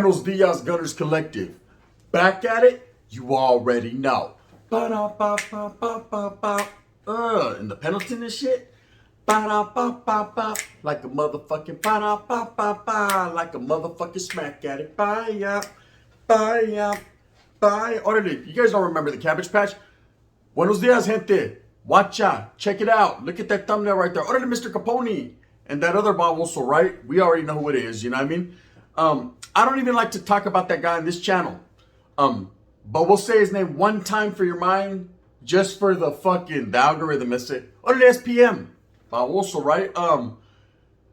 Buenos Dias Gunners Collective. Back at it, you already know. Ba-da-ba-ba-ba-ba-ba. In the Pendleton and shit. Ba-da-ba-ba-ba. Like a motherfucking ba-da-ba-ba-ba. Like a motherfucking smack at it. Bye-ya. Bye-ya. Bye. Orderly, you guys don't remember the Cabbage Patch? Buenos Dias, gente. Watch out. Check it out. Look at that thumbnail right there. Orderly, Mr. Capone. And that other Bob also, right? We already know who it is, you know what I mean? I don't even like to talk about that guy on this channel. But we'll say his name one time for your mind, just for the algorithm. Let's say, Orderly SPM. Bob also, right?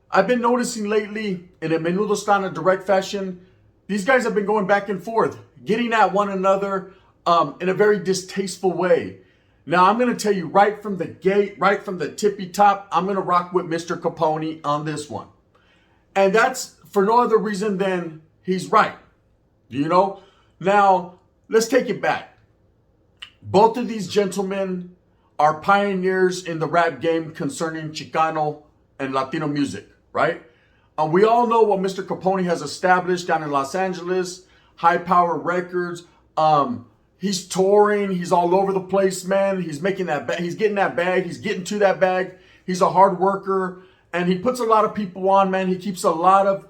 I've been noticing lately, in a menudo style in direct fashion, these guys have been going back and forth, getting at one another in a very distasteful way. Now, I'm going to tell you right from the gate, right from the tippy top, I'm going to rock with Mr. Capone on this one. And that's for no other reason than he's right. You know? Now, let's take it back. Both of these gentlemen are pioneers in the rap game concerning Chicano and Latino music, right? We all know what Mr. Capone has established down in Los Angeles, High Power Records. He's touring. He's all over the place, man. He's making that he's getting that bag. He's getting to that bag. He's a hard worker, and he puts a lot of people on, man. He keeps a lot of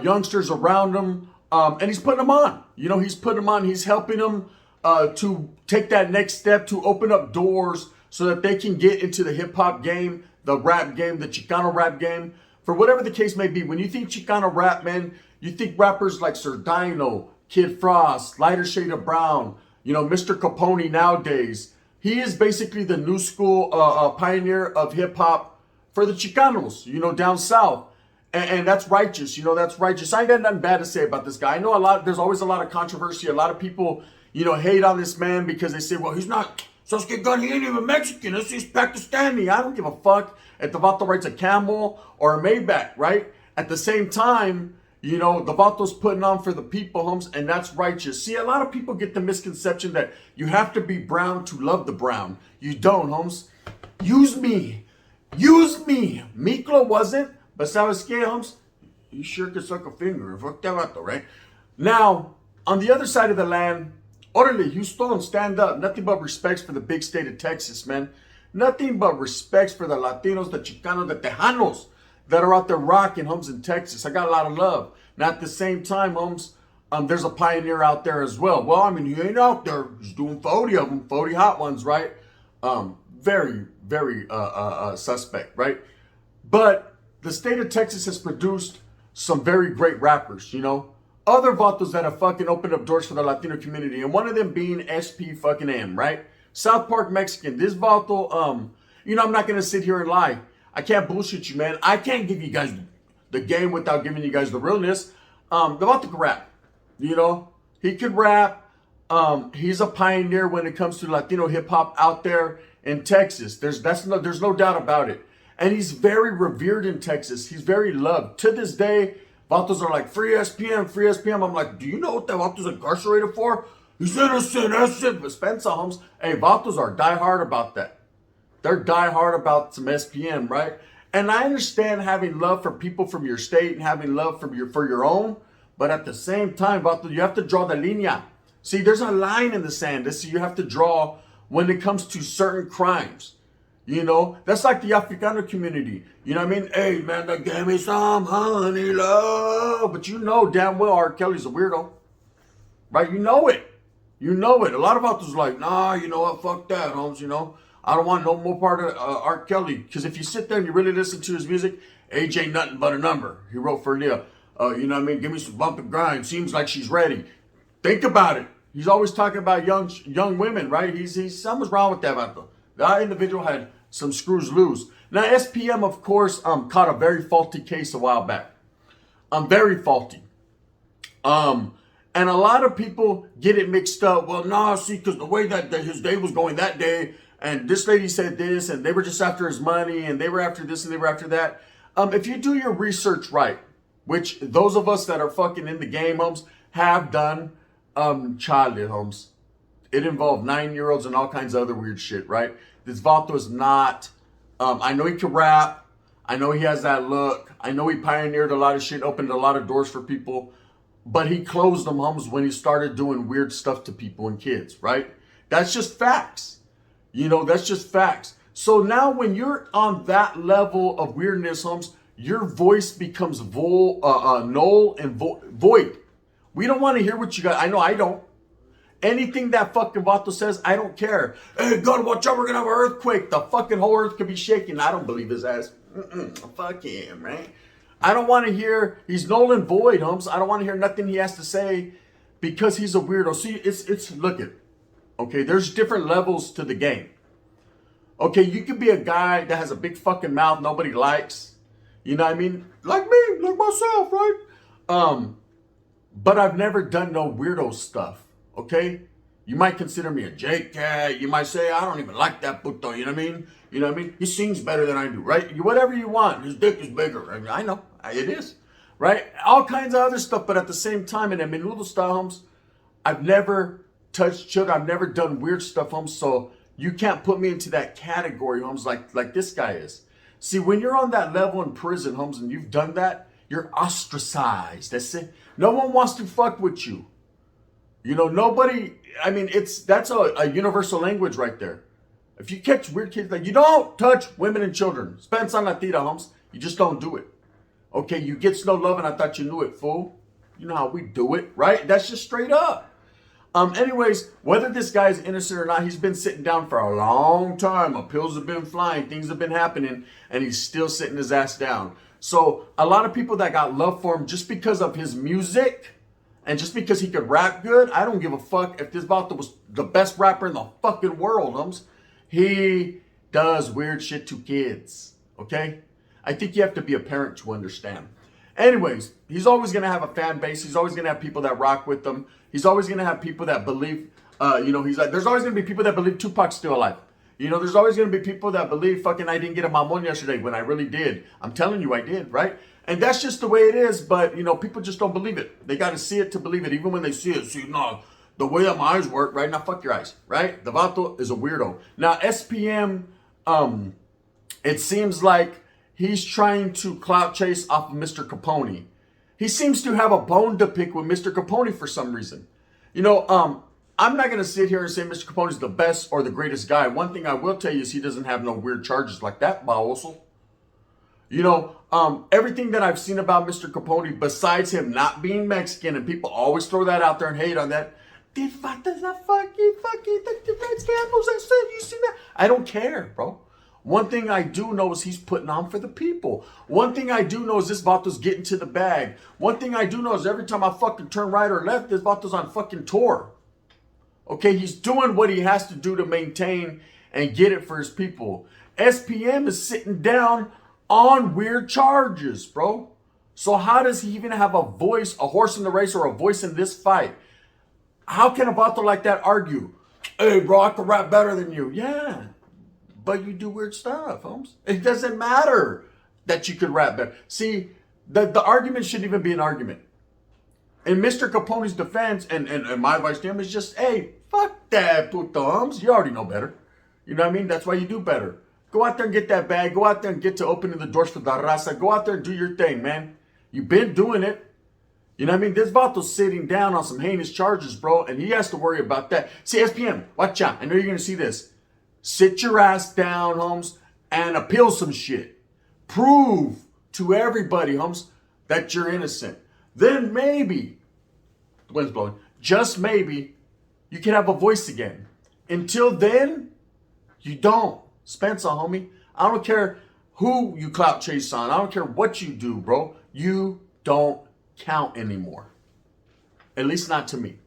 youngsters around him, and he's putting them on. You know, he's putting them on. He's helping them to take that next step, to open up doors so that they can get into the hip hop game, the rap game, the Chicano rap game. For whatever the case may be, when you think Chicano rap, man, you think rappers like Sir Dino, Kid Frost, Lighter Shade of Brown, you know, Mr. Capone nowadays. He is basically the new school pioneer of hip hop for the Chicanos, you know, down south. And that's righteous, you know, that's righteous. I ain't got nothing bad to say about this guy. I know there's always a lot of controversy. A lot of people, you know, hate on this man because they say, well, he's not, Sasuke Gun, he ain't even Mexican. He's Pakistani. I don't give a fuck if the Vato rides a Camel or a Maybach, right? At the same time, you know, the Vato's putting on for the people, Holmes, and that's righteous. See, a lot of people get the misconception that you have to be brown to love the brown. You don't, Holmes. Use me. Use me. Miklo wasn't, but sabes que, Holmes? You sure could suck a finger. Fuck that Vato, right? Now, on the other side of the land, Orderly, Houston, stand up. Nothing but respects for the big state of Texas, man. Nothing but respects for the Latinos, the Chicanos, the Tejanos that are out there rocking, Holmes, in Texas. I got a lot of love. Now, at the same time, Holmes, there's a pioneer out there as well. Well, I mean, he ain't out there. He's doing 40 of them, 40 hot ones, right? Very, very suspect, right? But the state of Texas has produced some very great rappers, you know? Other Vatos that have fucking opened up doors for the Latino community. And one of them being SP fucking M, right? South Park Mexican. This Vato, you know, I'm not going to sit here and lie. I can't bullshit you, man. I can't give you guys the game without giving you guys the realness. The Vato can rap. You know, he could rap. He's a pioneer when it comes to Latino hip hop out there in Texas. There's no doubt about it. And he's very revered in Texas. He's very loved. To this day, Vatos are like, free SPM, free SPM. I'm like, do you know what that Vato's incarcerated for? He's innocent, that's it. But Spencer Holmes, hey, Vatos are diehard about that. They're diehard about some SPM, right? And I understand having love for people from your state and having love for your own. But at the same time, Vato, you have to draw the linea. See, there's a line in the sand. This you have to draw when it comes to certain crimes. You know, that's like the Africano community. You know what I mean? Hey, man, they gave me some honey love. But you know damn well R. Kelly's a weirdo. Right? You know it. You know it. A lot of Vatos are like, nah, you know what? Fuck that, Holmes, you know. I don't want no more part of R. Kelly. Because if you sit there and you really listen to his music, age ain't nothing but a number. He wrote for Leah. You know what I mean? Give me some bump and grind. Seems like she's ready. Think about it. He's always talking about young women, right? He's something's wrong with that Vato. That individual had some screws loose. Now, SPM, of course, caught a very faulty case a while back. Very faulty. And a lot of people get it mixed up. Well, nah, see, because the way that his day was going that day, and this lady said this, and they were just after his money, and they were after this, and they were after that. If you do your research right, which those of us that are fucking in the game, Holmes, have done, Charlie, Holmes, it involved 9-year-olds and all kinds of other weird shit, right? This Vato is not, I know he can rap. I know he has that look. I know he pioneered a lot of shit, opened a lot of doors for people. but he closed them, homes, when he started doing weird stuff to people and kids, right? That's just facts. That's just facts. So now when you're on that level of weirdness, homes, your voice becomes null and void. We don't want to hear what you got. I know I don't. Anything that fucking Vato says, I don't care. Hey, God, watch out, we're going to have an earthquake. The fucking whole earth could be shaking. I don't believe his ass. Fuck him, right? I don't want to hear, he's null and void, homes. I don't want to hear nothing he has to say because he's a weirdo. See, look at, okay, there's different levels to the game. Okay, you could be a guy that has a big fucking mouth nobody likes. You know what I mean? Like me, like myself, right? But I've never done no weirdo stuff, okay? You might consider me a J-cat. You might say, I don't even like that puto, you know what I mean? You know what I mean? He sings better than I do, right? Whatever you want. His dick is bigger. I know, it is, right? All kinds of other stuff, but at the same time, in a menudo style, homes, I've never touched children. I've never done weird stuff, homes, so you can't put me into that category, homes, like this guy is. See, when you're on that level in prison, homes, and you've done that, you're ostracized. That's it. No one wants to fuck with you. Nobody, I mean, that's a universal language right there. If you catch weird kids, like, you don't touch women and children. Spence on la tira, homes. You just don't do it. Okay, you get no love, and I thought you knew it, fool. You know how we do it, right? That's just straight up. Anyways, whether this guy is innocent or not, he's been sitting down for a long time. Appeals have been flying, things have been happening, and he's still sitting his ass down. So a lot of people that got love for him just because of his music and just because he could rap good, I don't give a fuck if this Vato was the best rapper in the fucking world, homes. He does weird shit to kids, okay? I think you have to be a parent to understand. Anyways, he's always going to have a fan base. He's always going to have people that rock with him. He's always going to have people that believe, he's like, there's always going to be people that believe Tupac's still alive. There's always going to be people that believe fucking I didn't get a mamon yesterday when I really did. I'm telling you I did, right? And that's just the way it is, but, people just don't believe it. They got to see it to believe it, even when they see it. See, no, the way that my eyes work, right? Now, fuck your eyes, right? The Vato is a weirdo. Now, SPM, it seems like he's trying to clout chase off of Mr. Capone. He seems to have a bone to pick with Mr. Capone for some reason. I'm not going to sit here and say Mr. Capone is the best or the greatest guy. One thing I will tell you is he doesn't have no weird charges like that, Baoso. Everything that I've seen about Mr. Capone, besides him not being Mexican, and people always throw that out there and hate on that, the red scandals, I said, you see that? I don't care, bro. One thing I do know is he's putting on for the people. One thing I do know is this Vato's getting to the bag. One thing I do know is every time I fucking turn right or left, this Vato's on fucking tour. Okay, he's doing what he has to do to maintain and get it for his people. SPM is sitting down on weird charges, bro. So how does he even have a voice, a horse in the race, or a voice in this fight? How can a Vato like that argue? Hey, bro, I can rap better than you. Yeah, but you do weird stuff, Holmes. It doesn't matter that you could rap better. See, the argument shouldn't even be an argument. In Mr. Capone's defense, and my advice to him is just, hey, fuck that, puto, Holmes. You already know better. You know what I mean? That's why you do better. Go out there and get that bag. Go out there and get to opening the doors for the raza. Go out there and do your thing, man. You've been doing it. You know what I mean? This Vato's sitting down on some heinous charges, bro, and he has to worry about that. See, SPM, watch out. I know you're going to see this. Sit your ass down, Holmes, and appeal some shit. Prove to everybody, Holmes, that you're innocent. Then maybe, the wind's blowing, just maybe, you can have a voice again. Until then, you don't. Spencer, homie, I don't care who you clout chase on. I don't care what you do, bro. You don't count anymore. At least not to me.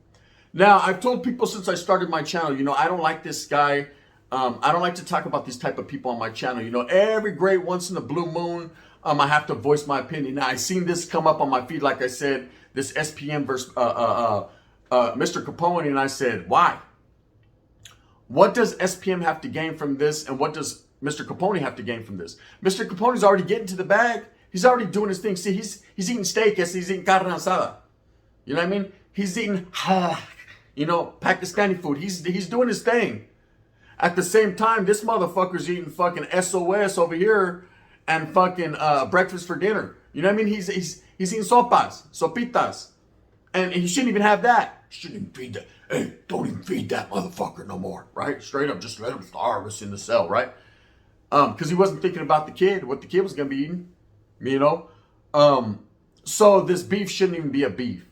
Now, I've told people since I started my channel, I don't like this guy. I don't like to talk about these type of people on my channel. Every great once in the blue moon, I have to voice my opinion. Now, I seen this come up on my feed, like I said, this SPM versus Mr. Capone, and I said, why? What does SPM have to gain from this, and what does Mr. Capone have to gain from this? Mr. Capone's already getting to the bag. He's already doing his thing. See, he's eating steak as he's eating carne asada. You know what I mean? He's eating, Pakistani food. He's doing his thing. At the same time, this motherfucker's eating fucking SOS over here and fucking breakfast for dinner. You know what I mean? He's eating sopas, sopitas. And he shouldn't even have that. Shouldn't even feed that. Hey, don't even feed that motherfucker no more, right? Straight up, just let him starve us in the cell, right? Because he wasn't thinking about the kid, what the kid was going to be eating, you know? So this beef shouldn't even be a beef.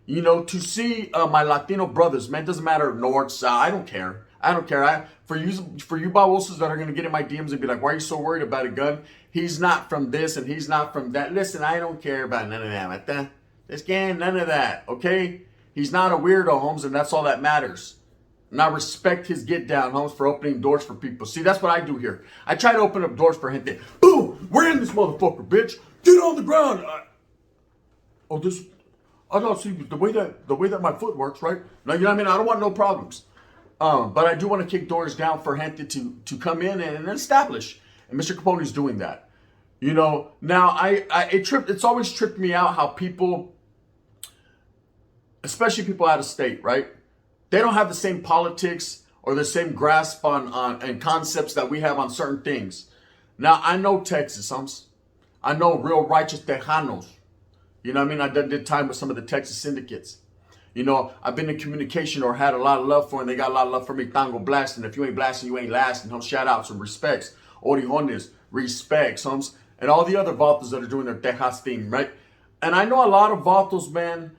You know, to see my Latino brothers, man, doesn't matter north, south, I don't care. I don't care. For you babosos that are going to get in my DMs and be like, why are you so worried about a gun? He's not from this and he's not from that. Listen, I don't care about none of that. This game, none of that, okay? He's not a weirdo, Holmes, and that's all that matters. And I respect his get down, Holmes, for opening doors for people. See, that's what I do here. I try to open up doors for him. Boom! We're in this motherfucker, bitch. Get on the ground. I don't see the way that my foot works, right? Now, you know what I mean? I don't want no problems. But I do want to kick doors down for Gente to come in and establish. And Mr. Capone's doing that. You know, now it's always tripped me out how people, especially people out of state, right? They don't have the same politics or the same grasp on and concepts that we have on certain things. Now, I know Texas, I know real righteous Tejanos. You know what I mean? I did time with some of the Texas syndicates. You know, I've been in communication or had a lot of love for, and they got a lot of love for me. Tango blasting. If you ain't blasting, you ain't lasting. Shout outs and respects. Orijones, respects, and all the other vatos that are doing their Tejas thing, right? And I know a lot of vatos, man,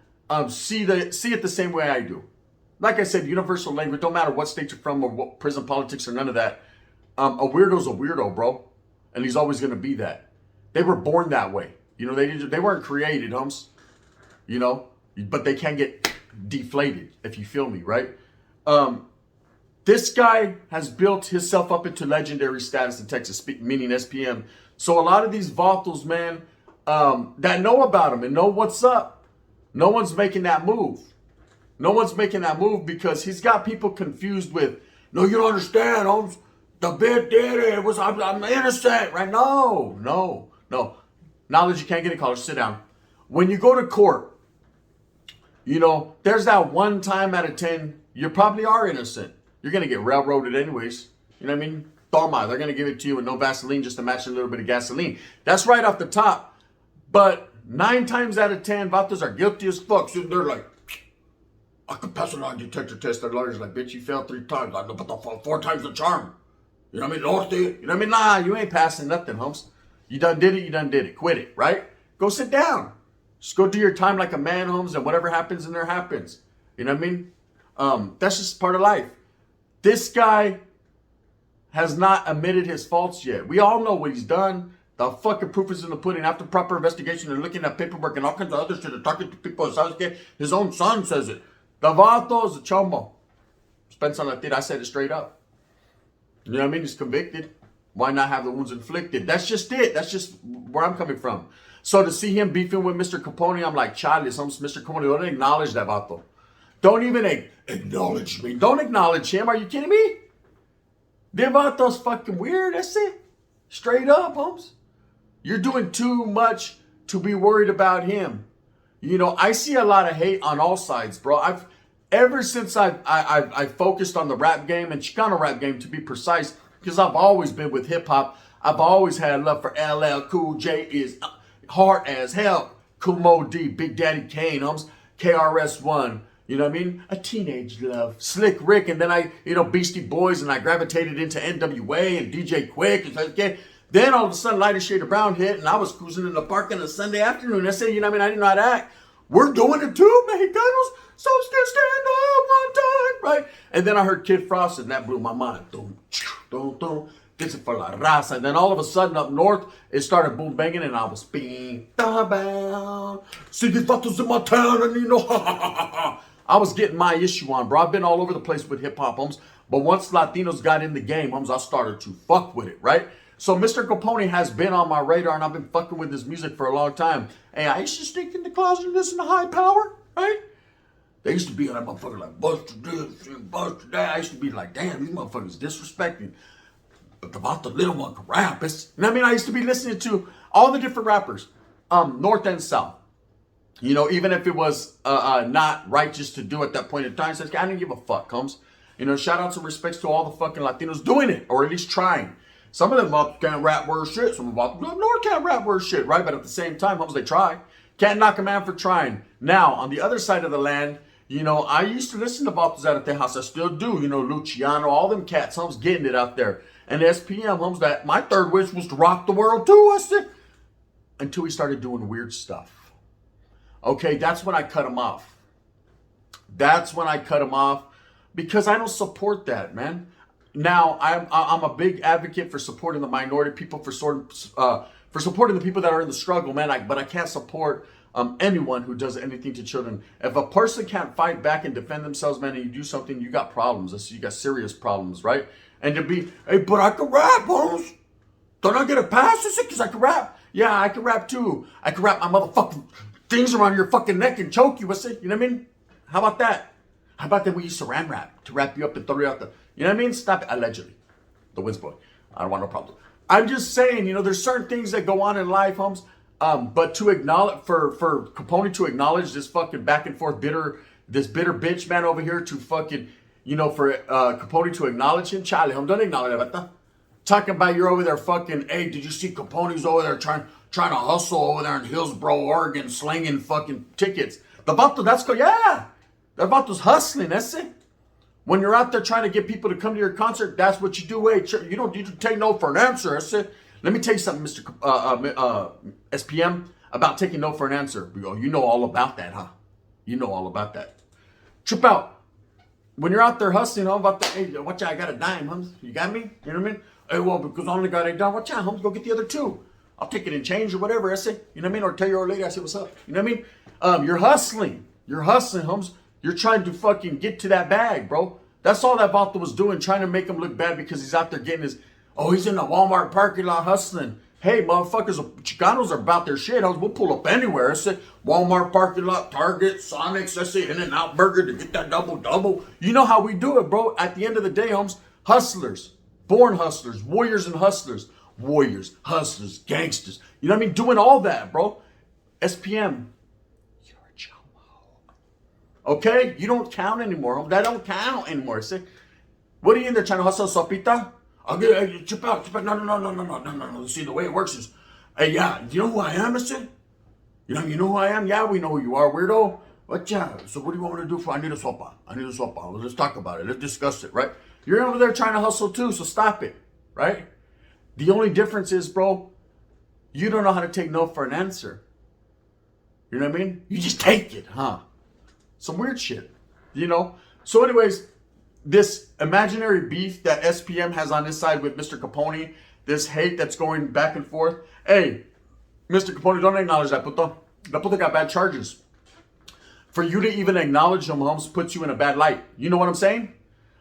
see it the same way I do. Like I said, universal language. Don't matter what state you're from or what prison politics or none of that. A weirdo's a weirdo, bro, and he's always gonna be that. They were born that way. You know, they weren't created, you know, but they can get deflated, if you feel me, right? This guy has built himself up into legendary status in Texas, meaning SPM. So a lot of these vatos, man, that know about him and know what's up, no one's making that move. No one's making that move because he's got people confused with, no, you don't understand, Holmes. The bit did it. I'm innocent, right? No. Knowledge you can't get in college. Sit down. When you go to court, you know, there's that one time out of 10, you probably are innocent. You're going to get railroaded anyways. You know what I mean? Toma, they're going to give it to you with no Vaseline just to match a little bit of gasoline. That's right off the top. But 9 times out of 10, vatos are guilty as fuck. So they're like, I could pass a lie detector test. Their lawyer's like, bitch, you failed 3 times. I know, but the 4 times the charm. You know what I mean? North, you know what I mean? Nah, you ain't passing nothing, Holmes. You done did it. Quit it, right? Go sit down. Just go do your time like a man, Holmes, and whatever happens in there happens. You know what I mean? That's just part of life. This guy has not admitted his faults yet. We all know what he's done. The fucking proof is in the pudding. After proper investigation and looking at paperwork and all kinds of other shit and talking to people in South Carolina, his own son says it. The vato is a chombo. Spence on that I said it straight up. You know what I mean? He's convicted. Why not have the wounds inflicted? That's just it. That's just where I'm coming from. So to see him beefing with Mr. Capone, I'm like, Charlie, Mr. Capone, don't acknowledge that vato. Don't even acknowledge me. Don't acknowledge him. Are you kidding me? The vato's fucking weird. That's it. Straight up, Holmes. You're doing too much to be worried about him. You know, I see a lot of hate on all sides, bro. Ever since I focused on the rap game and Chicano rap game, to be precise, because I've always been with hip hop. I've always had love for LL Cool J is hard as hell. Kumo D, Big Daddy Kane, KRS-One. You know what I mean? A teenage love. Slick Rick, and then Beastie Boys, and I gravitated into NWA and DJ Quick. And then all of a sudden, Lighter Shade of Brown hit, and I was cruising in the park on a Sunday afternoon. I said, you know what I mean? I didn't know how to act. We're doing it too, Mexicanos. So stand up one time, right? And then I heard Kid Frost, and that blew my mind. This is for la raza. And then all of a sudden up north, it started boom banging, and I was being bound. See these vatos in my town, and you know, I was getting my issue on, bro. I've been all over the place with hip hop, Holmes. But once Latinos got in the game, Holmes, I started to fuck with it, right? So Mr. Capone has been on my radar, and I've been fucking with his music for a long time. And I used to sneak in the closet and listen to High Power, right? They used to be on that motherfucker like, Buster this and Buster that. I used to be like, damn, these motherfuckers disrespecting. But about the little one can rap. You know what I mean? I used to be listening to all the different rappers, North and South. You know, even if it was not righteous to do at that point in time, says, I didn't give a fuck, Combs. You know, shout out some respects to all the fucking Latinos doing it, or at least trying. Some of them can't rap word shit. Some of them North can't rap word shit, right? But at the same time, Combs, they try. Can't knock a man for trying. Now, on the other side of the land, you know, I used to listen to Vatos out at the house. I still do. You know, Luciano, all them cats, homes getting it out there. And SPM, homes, that my third wish was to rock the world too. I said, until he started doing weird stuff. Okay, that's when I cut him off. That's when I cut him off because I don't support that, man. Now, I'm a big advocate for supporting the minority people, for supporting the people that are in the struggle, man. But I can't support anyone who does anything to children. If a person can't fight back and defend themselves, man, and you do something, you got problems. You got serious problems, right? And to be, hey, but I can rap, Holmes. Don't I get a pass? Because I can rap. Yeah, I can rap too. I can wrap my motherfucking things around your fucking neck and choke you. What's it? You know what I mean? How about that? How about that we use saran wrap to wrap you up and throw you out the... You know what I mean? Stop it. Allegedly. The wind's blowing. I don't want no problem. I'm just saying, you know, there's certain things that go on in life, Holmes. But to acknowledge, for Capone to acknowledge this fucking back and forth this bitter bitch man over here to fucking, you know, for Capone to acknowledge him, Charlie, don't acknowledge that. Talking about you're over there fucking, hey, did you see Capone's over there trying to hustle over there in Hillsboro, Oregon, slinging fucking tickets. The vato, that's go, yeah. That vato's hustling, that's it. When you're out there trying to get people to come to your concert, that's what you do. Hey, you don't need to take no for an answer. That's it. Let me tell you something, Mr. SPM, about taking no for an answer. We go, you know all about that, huh? You know all about that. Trip out. When you're out there hustling, about the, hey, watch out, I got a dime, Hums. You got me? You know what I mean? Hey, well, because I only got a dime, watch out, Hums, go get the other two. I'll take it in change or whatever, I say. You know what I mean? Or tell your old lady, I say, what's up? You know what I mean? You're hustling. You're hustling, Hums. You're trying to fucking get to that bag, bro. That's all that Vato was doing, trying to make him look bad because he's out there getting his, oh, he's in the Walmart parking lot hustling. Hey, motherfuckers, Chicanos are about their shit. We'll pull up anywhere. I said, Walmart parking lot, Target, Sonics, I say, In-N-Out Burger to get that double-double. You know how we do it, bro. At the end of the day, Holmes, hustlers, born hustlers, warriors and hustlers. Warriors, hustlers, gangsters. You know what I mean? Doing all that, bro. SPM, you're a chomo. Okay? You don't count anymore. That don't count anymore. See? What are you in there trying to hustle, sopita? I'll get, hey, chip out. No. See, the way it works is, hey, yeah, you know who I am, mister? You know who I am? Yeah, we know who you are, weirdo. What, yeah, so what do you want me to do for, I need a sopa. Let's talk about it. Let's discuss it, right? You're over there trying to hustle too, so stop it, right? The only difference is, bro, you don't know how to take no for an answer. You know what I mean? You just take it, huh? Some weird shit, you know? So anyways, this imaginary beef that SPM has on his side with Mr. Capone, this hate that's going back and forth. Hey, Mr. Capone, don't acknowledge that puto. That puto got bad charges. For you to even acknowledge him, Holmes, puts you in a bad light. You know what I'm saying?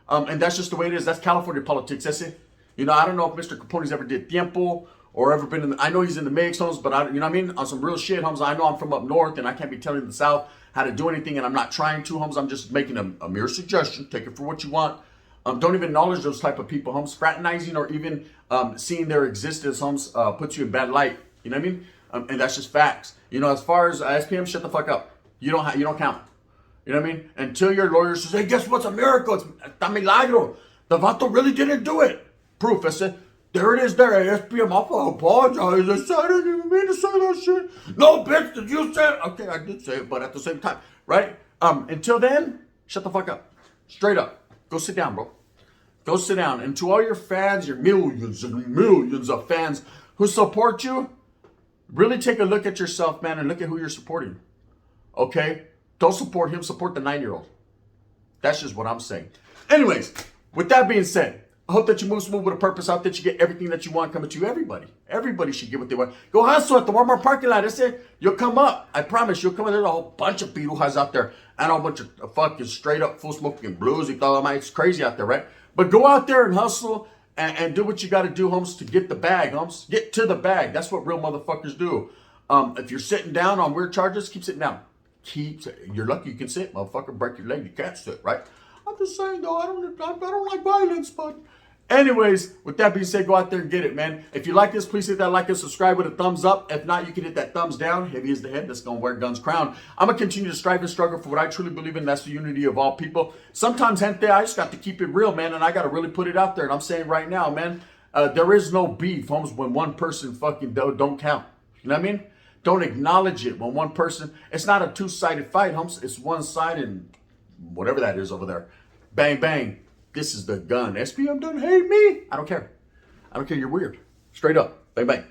And that's just the way it is. That's California politics, that's it. You know, I don't know if Mr. Capone's ever did tiempo or ever been in the, I know he's in the mix, Holmes, but you know what I mean? On some real shit, Holmes, I know I'm from up north and I can't be telling the South how to do anything, and I'm not trying to, Holmes. I'm just making a mere suggestion. Take it for what you want. Don't even acknowledge those type of people, Holmes. Fraternizing or even seeing their existence, Holmes, puts you in bad light. You know what I mean? And that's just facts. You know, as far as SPM, shut the fuck up. You don't count. You know what I mean? Until your lawyer says, hey, guess what's a miracle? It's a milagro. The vato really didn't do it. Proof. I said, there it is there. SPM, I apologize. I said, I didn't even mean to say that shit. No, bitch, did you say it? Okay, I did say it, but at the same time, right? Until then, shut the fuck up. Straight up. Go sit down, bro. Go sit down. And to all your fans, your millions and millions of fans who support you, really take a look at yourself, man, and look at who you're supporting. Okay? Don't support him. Support the 9-year-old. That's just what I'm saying. Anyways, with that being said, I hope that you move smooth with a purpose. I hope that you get everything that you want coming to you. Everybody. Everybody should get what they want. Go hustle at the Walmart parking lot. That's it. You'll come up. I promise you'll come up. There's a whole bunch of pirujas out there. And a whole bunch of fucking straight up full smoking blues. It's crazy out there, right? But go out there and hustle and do what you got to do, Holmes, to get the bag, Holmes. Get to the bag. That's what real motherfuckers do. If you're sitting down on weird charges, keep sitting down. You're lucky you can sit, motherfucker. Break your leg. You can't sit, right? I'm just saying, though, I don't like violence, but... Anyways, with that being said, go out there and get it, man. If you like this, please hit that like and subscribe with a thumbs up. If not, you can hit that thumbs down. Heavy is the head that's going to wear guns crown. I'm going to continue to strive and struggle for what I truly believe in. That's the unity of all people. Sometimes, gente, I just got to keep it real, man, and I got to really put it out there. And I'm saying right now, man, there is no beef, Holmes, when one person fucking don't count. You know what I mean? Don't acknowledge it when one person, it's not a two-sided fight, humps. It's one side and whatever that is over there. Bang, bang. This is the gun. SPM doesn't hate me. I don't care. I don't care. You're weird. Straight up. Bang, bang.